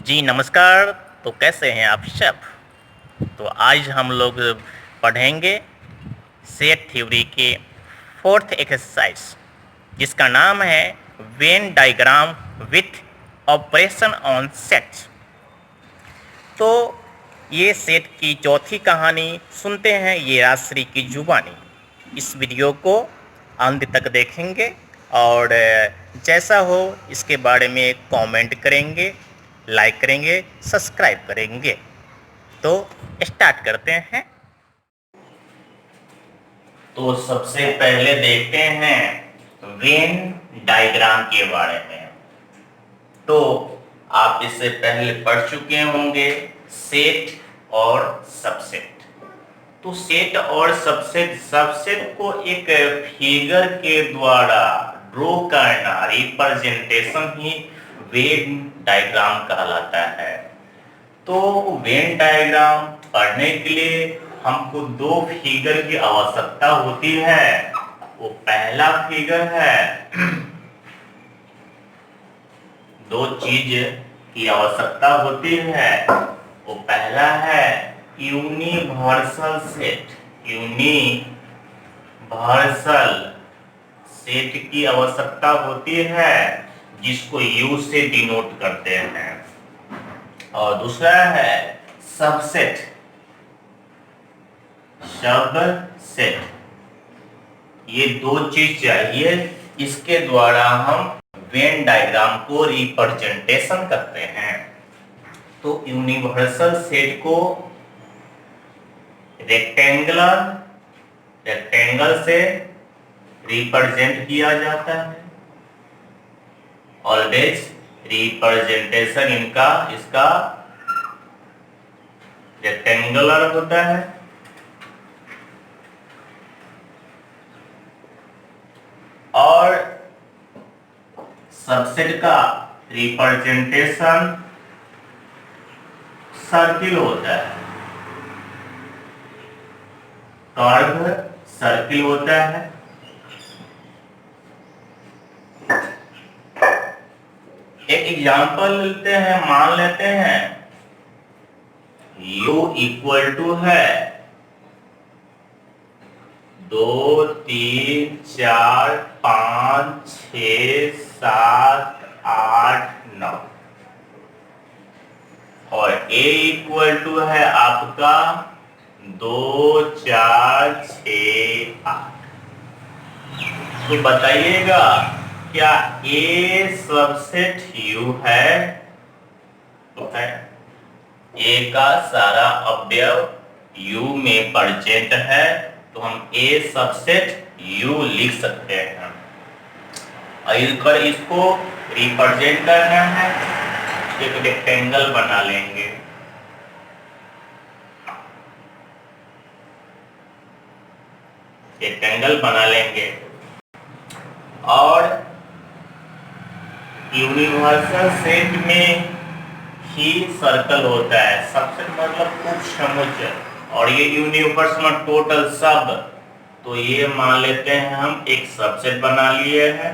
जी नमस्कार। तो कैसे हैं आप सब? तो आज हम लोग पढ़ेंगे सेट थ्योरी के फोर्थ एक्सरसाइज, जिसका नाम है Venn diagram with operation on sets. तो ये सेट की चौथी कहानी सुनते हैं ये राजश्री की जुबानी। इस वीडियो को अंत तक देखेंगे और जैसा हो इसके बारे में कमेंट करेंगे, लाइक करेंगे, सब्सक्राइब करेंगे। तो स्टार्ट करते हैं। तो सबसे पहले देखते हैं वेन डायग्राम के बारे में। तो आप इससे पहले पढ़ चुके होंगे सेट और सबसेट। तो सेट और सबसेट को एक फिगर के द्वारा ड्रॉ करना, रिप्रेजेंटेशन ही वेन डायग्राम कहलाता है। तो वेन डायग्राम पढ़ने के लिए हमको दो फिगर की आवश्यकता होती है। वो पहला फिगर है, दो चीज की आवश्यकता होती है। वो पहला है यूनिवर्सल सेट। यूनिवर्सल सेट की आवश्यकता होती है, जिसको यू से डिनोट करते हैं। और दूसरा है सबसेट। ये दो चीज चाहिए, इसके द्वारा हम वेन डायग्राम को रिप्रेजेंटेशन करते हैं। तो यूनिवर्सल सेट को रेक्टेंगल से रिप्रेजेंट किया जाता है। ऑलवेज रिप्रेजेंटेशन इसका रेक्टेंगुलर होता है। और सबसेट का रिप्रेजेंटेशन सर्किल होता है, कर्व सर्किल होता है। एक एग्जांपल लेते हैं, मान लेते हैं U इक्वल टू है 2 3 4 5 6 7 8 9 और A इक्वल टू है आपका 2 4 6 8। तो बताइएगा क्या A सबसेट U है? तो है। A का सारा अवयव U में प्रेजेंट है, तो हम A सबसेट U लिख सकते हैं। और इसको रिप्रेजेंट करना है, एक रेक्टेंगल बना लेंगे। रेक्टेंगल बना लेंगे और यूनिवर्सल सेट में ही सर्कल होता है। सबसेट मतलब खूब समुच्चय, और ये यूनिवर्सल टोटल सब। तो ये मान लेते हैं हम एक सबसेट बना लिए हैं।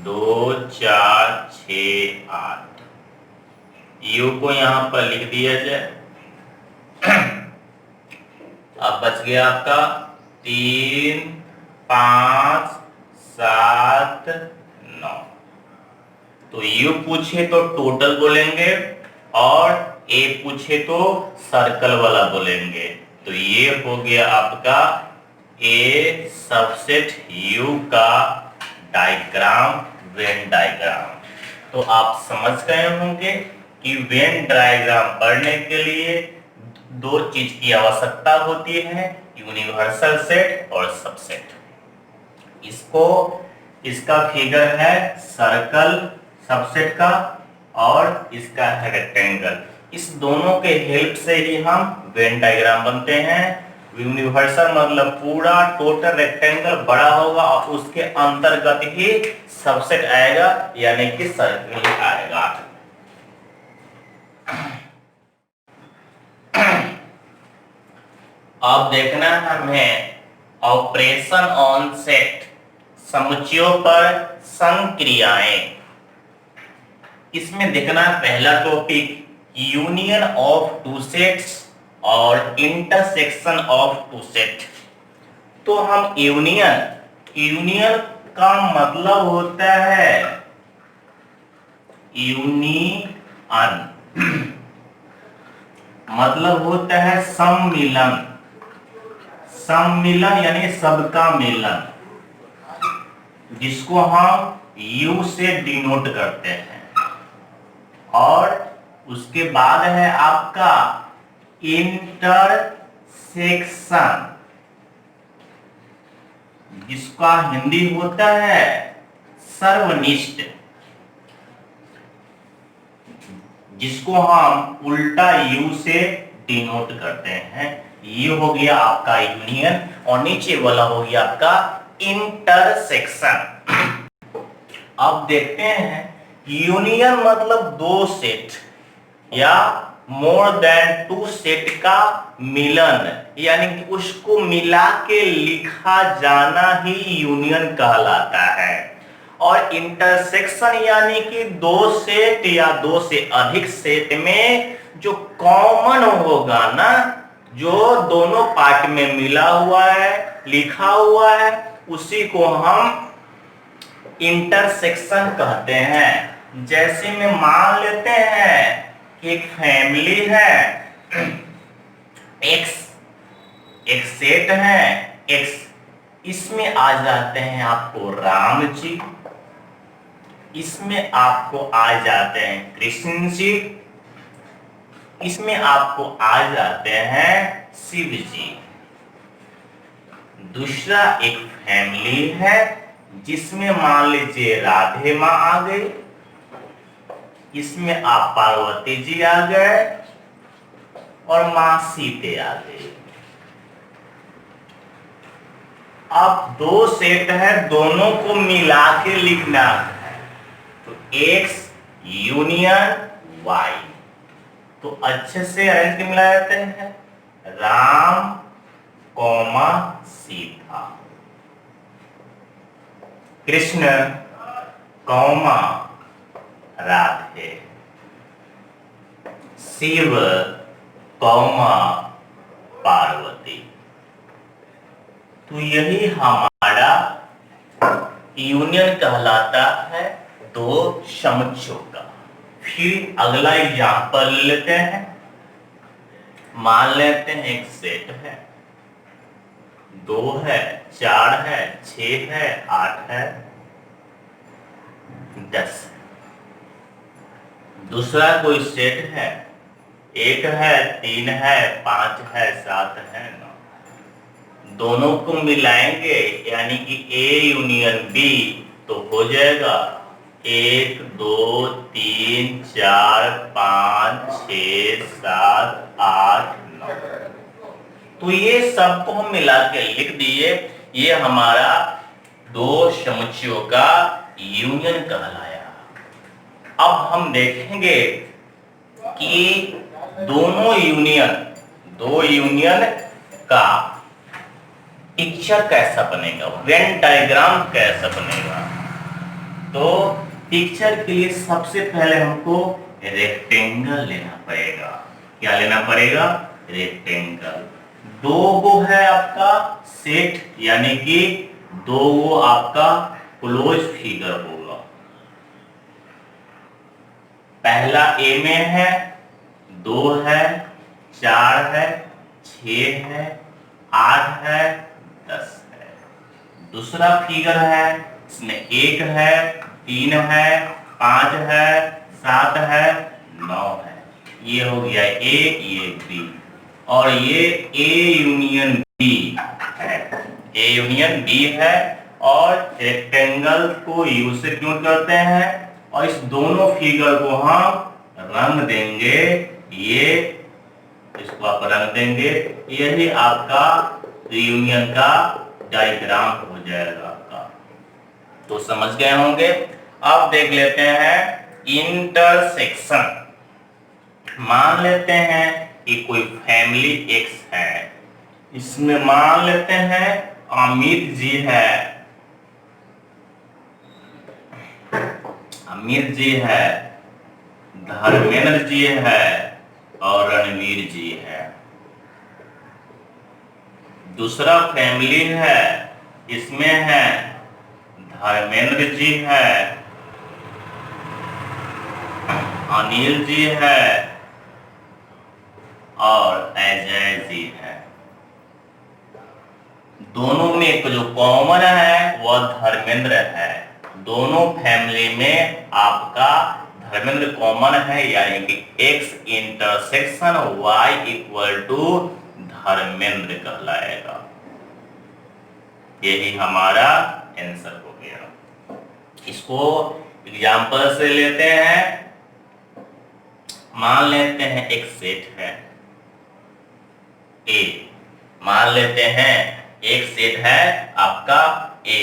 2 4 6 8 यू को यहां पर लिख दिया जाए। अब बच गया आपका 3 5 7 9। तो यू पूछे तो टोटल बोलेंगे और ए पूछे तो सर्कल वाला बोलेंगे। तो ये हो गया आपका ए सबसेट यू का डायग्राम, वेन डायग्राम। तो आप समझ गए होंगे कि वेन डायग्राम पढ़ने के लिए दो चीज की आवश्यकता होती है, यूनिवर्सल सेट और सबसेट। इसका फिगर है सर्कल सबसेट का, और इसका है रेक्टेंगल। इस दोनों के हेल्प से ही हम वेन डायग्राम बनते हैं। यूनिवर्सल मतलब पूरा टोटल रेक्टेंगल बड़ा होगा और उसके अंतर्गत ही सबसेट आएगा, यानी कि सर्कल आएगा। अब देखना हमें ऑपरेशन ऑन सेट, समुच्चयों पर संक्रियाएं। इसमें देखना पहला topic union of two sets और इंटरसेक्शन ऑफ टू सेट। तो हम यूनियन का मतलब होता है यूनियन मतलब होता है सम्मिलन। सम्मिलन यानी सबका मिलन, जिसको हम यू से डिनोट करते हैं। और उसके बाद है आपका इंटरसेक्शन, जिसका हिंदी होता है सर्वनिष्ठ, जिसको हम उल्टा यू से डिनोट करते हैं। ये हो गया आपका यूनियन और नीचे वाला हो गया आपका इंटरसेक्शन। अब देखते हैं यूनियन मतलब दो सेट या मोर देन टू सेट का मिलन, यानी कि उसको मिला के लिखा जाना ही यूनियन कहलाता है। और इंटरसेक्शन यानी कि दो सेट या दो से अधिक सेट में जो कॉमन होगा ना, जो दोनों पार्ट में मिला हुआ है, लिखा हुआ है, उसी को हम इंटरसेक्शन कहते हैं। जैसे में मान लेते हैं एक फैमिली है एक्स, एक सेट है एक्स, इसमें आ जाते हैं आपको राम जी, इसमें आपको आ जाते हैं कृष्ण जी, इसमें आपको आ जाते हैं शिव जी। दूसरा एक फैमिली है जिसमें मान लीजिए राधे माँ आ गई, इसमें आप पार्वती जी आ गए और मां सीते आ गई। अब दो सेट है, दोनों को मिला के लिखना है, तो एक्स यूनियन वाई। तो अच्छे से अरेंज के मिला जाते हैं Ram comma Sita, Krishna comma Radhe, Shiv comma Parvati. तो यही हमारा यूनियन कहलाता है दो समुच्चयों का। फिर अगला एग्जाम्पल लेते हैं। मान लेते हैं एक सेट है, 2 है, 4 है, 6 है, 8 है, 10 है। दूसरा कोई सेट है, 1 है, 3 है, 5 है, 7 है, 9। दोनों को मिलाएंगे यानी कि ए यूनियन बी, तो हो जाएगा 1 2 3 4 5 6 7 8 9। तो ये सबको हम मिला के लिख दिए, ये हमारा दो समुच्चयों का यूनियन कहलाया। अब हम देखेंगे कि दो यूनियन का पिक्चर कैसा बनेगा, वेन डायग्राम कैसा बनेगा। तो पिक्चर के लिए सबसे पहले हमको रेक्टेंगल लेना पड़ेगा। क्या लेना पड़ेगा? रेक्टेंगल। दो गो है आपका सेट, यानी कि दो गो आपका क्लोज फिगर होगा। पहला ए में है, 2 है, 4 है, 6 है, 8 है, 10 है। दूसरा फिगर है, इसमें 1 है, 3 है, 5 है, 7 है, 9 है। ये हो गया ए, ये बी, और ये ए यूनियन बी है। ए यूनियन बी है और रेक्टेंगल को यू से क्यों करते हैं, और इस दोनों फिगर को हम रंग देंगे, ये इसको आप रंग देंगे, यही आपका यूनियन का डायग्राम हो जाएगा आपका। तो समझ गए होंगे। अब देख लेते हैं इंटरसेक्शन। मान लेते हैं कि कोई फैमिली एक्स है, इसमें मान लेते हैं अमित जी है, अमित जी है, धर्मेंद्र जी है और रणवीर जी है। दूसरा फैमिली है, इसमें है धर्मेंद्र जी है, अनिल जी है और अजय जी है। दोनों में एक जो कॉमन है वह धर्मेंद्र है। दोनों फैमिली में आपका धर्मेंद्र कॉमन है, यानी कि x intersection y equal to Dharmendra कहलाएगा। यही हमारा आंसर हो गया। इसको एग्जाम्पल से लेते हैं। मान लेते हैं एक सेट है A, मान लेते हैं एक सेट है आपका A,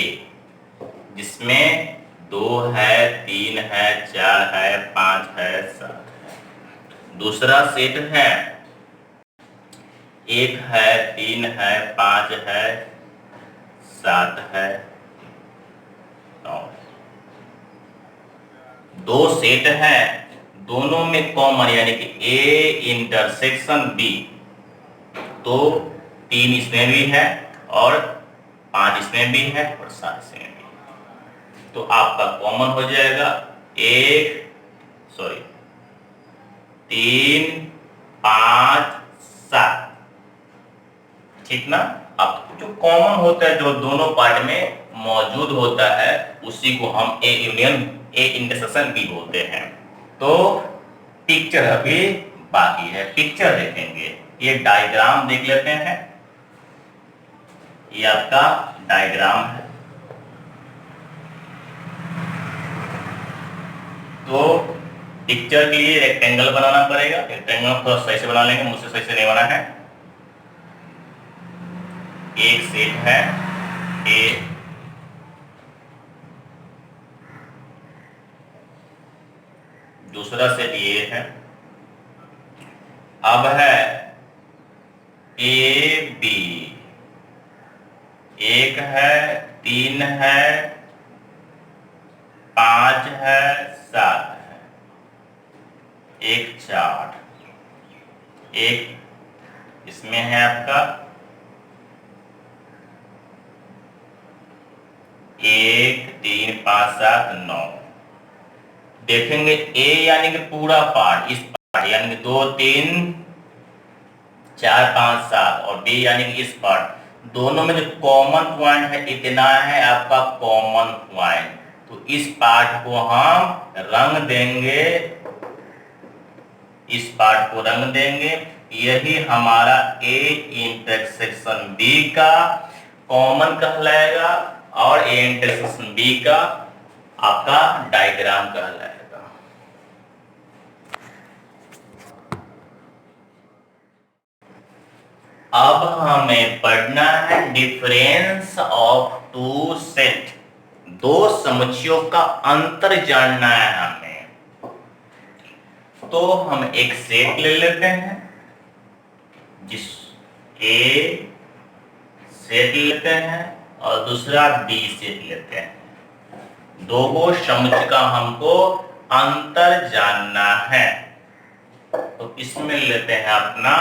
जिसमें 2 है, 3 है, 4 है, 5 है, 7 है। दूसरा सेट है 1 है, 3 है, 5 है, 7 है, 9। 2 सेट है, दोनों में कॉमन यानी कि A इंटरसेक्शन B, तो 3 इसमें भी है और 5 इसमें भी है और 7 इसमें भी है। तो आपका कॉमन हो जाएगा 3, 5, 7। ठीक ना। अब जो कॉमन होता है, जो दोनों पार्ट में मौजूद होता है, उसी को हम A union A intersection B बोलते हैं। तो पिक्चर अभी बाकी है, पिक्चर देखेंगे। ये डायग्राम देख लेते हैं। ये आपका डायग्राम है। तो पिक्चर के लिए रेक्टेंगल बनाना पड़ेगा। रेक्टेंगल थोड़ा सही से बना लेंगे, मुझसे सही से नहीं बना है। एक सेट है A, दूसरा सेट ये है। अब है A B, 1 है, 3 है, 5 है, 7 है, 1 4, एक इसमें है आपका 1 3 5 7 9। देखेंगे A यानी कि पूरा पार्ट, इस पार्ट यानी कि 2 3 4 5 7 और B यानी कि इस पार्ट, दोनों में जो कॉमन पॉइंट है इतना है आपका कॉमन पॉइंट। तो इस पार्ट को हम रंग देंगे, इस पार्ट को रंग देंगे। यही हमारा A इंटरसेक्शन B का कॉमन कहलाएगा और A इंटरसेक्शन B का आपका डायग्राम कहलाएगा। अब हमें पढ़ना है डिफरेंस ऑफ 2 सेट। 2 समुच्चयों का अंतर जानना है हमें। तो हम एक सेट ले लेते हैं, जिस A सेट लेते हैं और दूसरा B सेट लेते हैं। 2 समुच्चय का हमको अंतर जानना है। तो इसमें लेते हैं अपना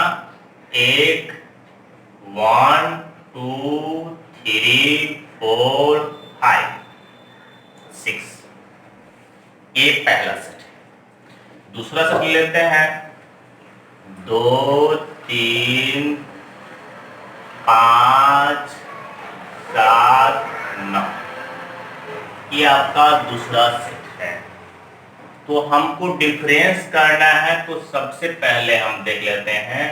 1 2 3 4 5 6, ये पहला सेट है। दूसरा सेट लेते हैं 2 3 5 7 9, ये आपका दूसरा सेट है। तो हमको डिफरेंस करना है, तो सबसे पहले हम देख लेते हैं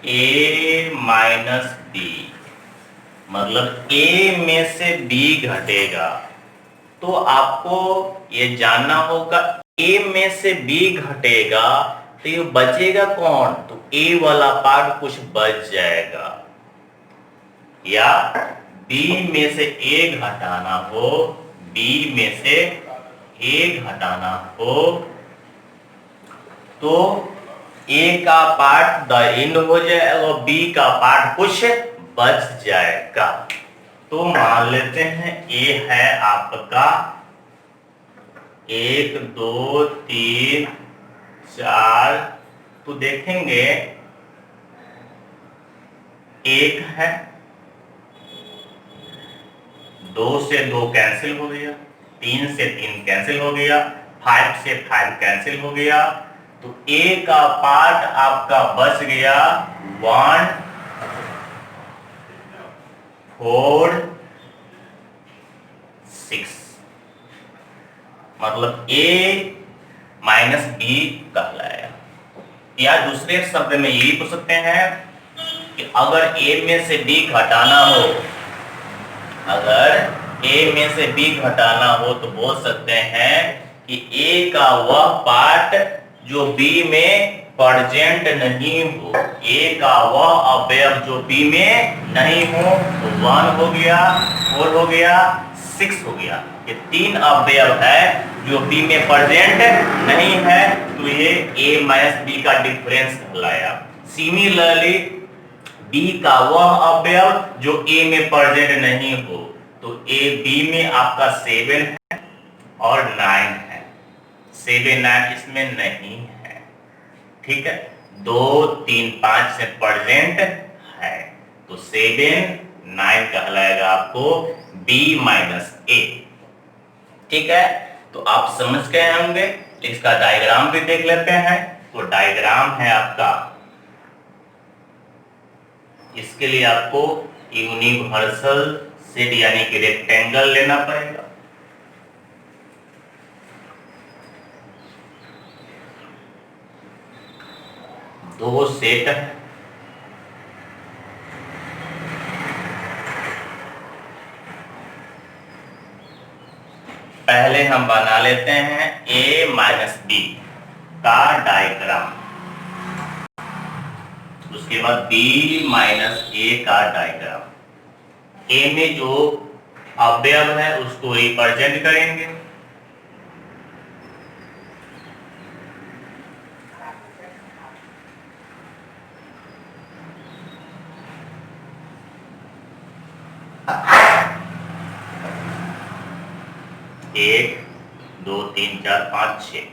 A माइनस B, मतलब A में से B घटेगा। तो आपको ये जानना होगा A में से B घटेगा तो ये बचेगा कौन, तो A वाला पार्ट कुछ बच जाएगा। या B में से A घटाना हो, B में से A घटाना हो, तो A का पार्ट द एंड हो जाएगा और B का पार्ट कुछ बच जाएगा। तो मान लेते हैं A है आपका 1 2 3 4, तो देखेंगे 1 है, 2 से 2 कैंसिल हो गया, 3 से 3 कैंसिल हो गया, 5 से 5 कैंसिल हो गया, तो A का पार्ट आपका बच गया 1 4 6, मतलब A माइनस B कहलाएगा। या दूसरे शब्द में यही पूछ सकते हैं कि अगर A में से B घटाना हो, अगर A में से B घटाना हो तो बोल सकते हैं कि A का वह पार्ट जो B में प्रेजेंट नहीं हो, A का वह अवयव जो B में नहीं हो, तो 1 हो गया, 4 हो गया, 6 हो गया। ये 3 अवयव है जो B में प्रेजेंट नहीं है, तो ये A माइनस B का डिफरेंस कहलाया। सिमिलरली B का वह अवयव जो A में प्रेजेंट नहीं हो, तो A B में आपका 7 है और 9 है, 7 9 इसमें नहीं है, ठीक है। 2 3 5 से प्रेजेंट है, तो 7 9 कहलाएगा आपको B माइनस A, ठीक है। तो आप समझ गए होंगे, इसका डायग्राम भी देख लेते हैं। तो डायग्राम है आपका, इसके लिए आपको यूनिवर्सल सेट यानी कि रेक्टेंगल लेना पड़ेगा। दो सेट है, पहले हम बना लेते हैं A माइनस B का डायग्राम, उसके बाद B माइनस A का डायग्राम। A में जो अवयव है उसको रिप्रेजेंट करेंगे, एक 2 3 4 5 6।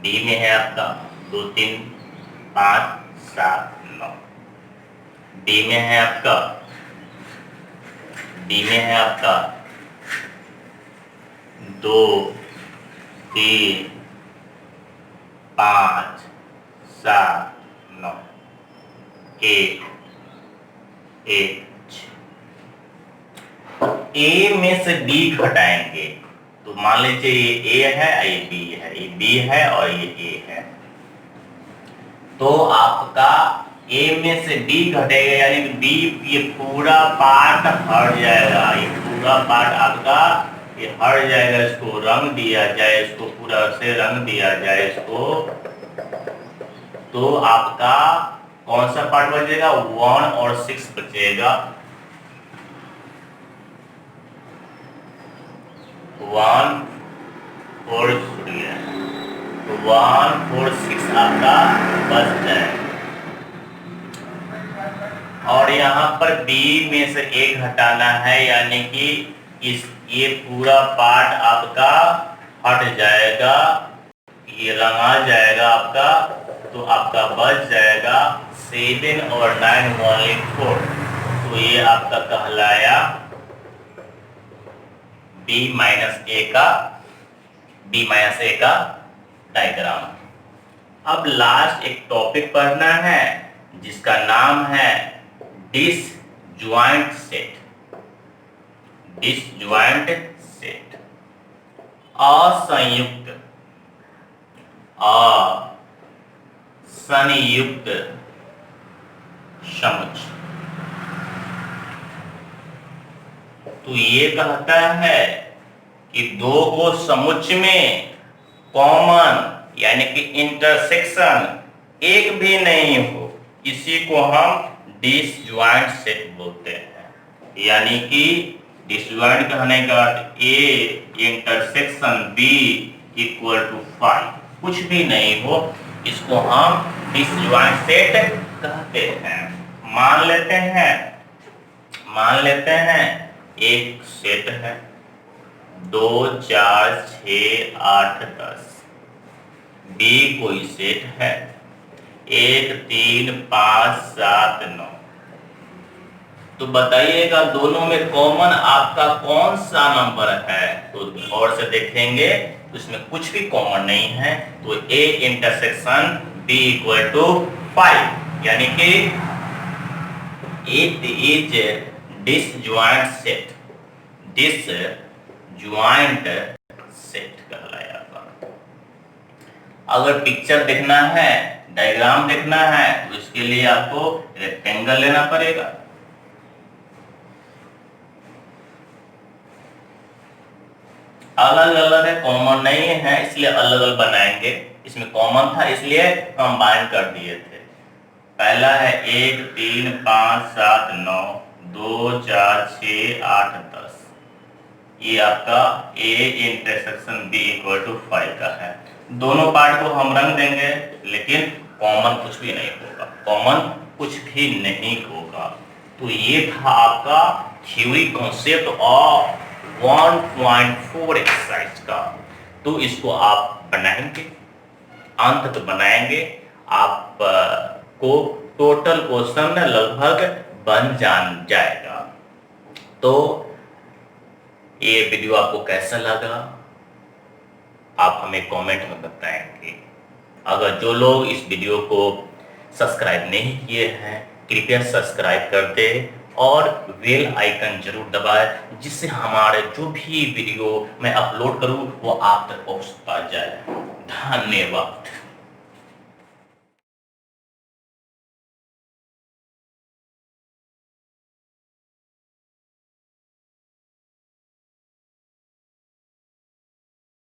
B में है आपका 2 3 5 7 9। B में है आपका 2 3 5 7 9 1 1 A में से B घटाएंगे, तो मान लीजिए ये A है, ये B है, ये B है और ये A है, तो आपका A में से B घटेगा, यानी कि B ये पूरा पार्ट हट जाएगा, ये पूरा पार्ट आपका ये हट जाएगा। इसको रंग दिया जाए, इसको पूरा से रंग दिया जाए इसको, तो आपका कौन सा पार्ट बचेगा? 1 और 6 बचेगा। 1 4 6 आपका बच जाएगा। और यहाँ पर B में से A घटाना है, यानी कि ये पूरा पार्ट आपका हट जाएगा, ये रंगा जाएगा आपका, तो आपका बच जाएगा 7 और 9 ओनली 4। तो ये आपका कहलाया B माइनस A का डायग्राम। अब लास्ट एक टॉपिक पढ़ना है जिसका नाम है डिसजॉइंट सेट। डिसजॉइंट सेट, असंयुक्त समुच्चय। तो ये कहता है कि दो को समुच्चय में कॉमन यानी कि इंटरसेक्शन एक भी नहीं हो, इसी को हम डिसजॉइंट सेट बोलते हैं। यानी कि डिसजॉइंट कहने का अर्थ A intersection B equal to 5, कुछ भी नहीं हो, इसको हम डिसजॉइंट सेट कहते हैं। मान लेते हैं एक सेट है 2 4 6 8 10। बी कोई सेट है, 1 3 5 7 9। तो बताइएगा दोनों में कॉमन आपका कौन सा नंबर है? तो गौर से देखेंगे तो इसमें कुछ भी कॉमन नहीं है, तो A intersection B equal to 5, यानी कि it is disjoint set, disjoint set कहलाएगा। अगर पिक्चर देखना है, डायग्राम देखना है, तो इसके लिए आपको रेक्टेंगल लेना पड़ेगा। अलग अलग है, कॉमन नहीं है, इसलिए अलग अलग बनाएंगे। इसमें कॉमन था इसलिए हम बाइंड कर दिए थे। पहला है 1 3 5 7 9, 2 4 6 8 10। ये आपका A intersection B equal to 5 का है। दोनों पार्ट को हम रंग देंगे, लेकिन कॉमन कुछ भी नहीं होगा, कॉमन कुछ भी नहीं होगा। तो ये था आपका थ्योरी कॉन्सेप्ट ऑफ 1.4 एक्सरसाइज का। तो इसको आप बनाएंगे, अंत तो बनाएंगे, आप को टोटल क्वेश्चन लगभग बन जान जाएगा। तो ये वीडियो आपको कैसा लगा आप हमें कमेंट में बताएंगे। अगर जो लोग इस वीडियो को सब्सक्राइब नहीं किए हैं, कृपया सब्सक्राइब कर दे और बेल आइकन जरूर दबाएं, जिससे हमारे जो भी वीडियो मैं अपलोड करूं वो आप तक पहुंच जाए। धन्यवाद।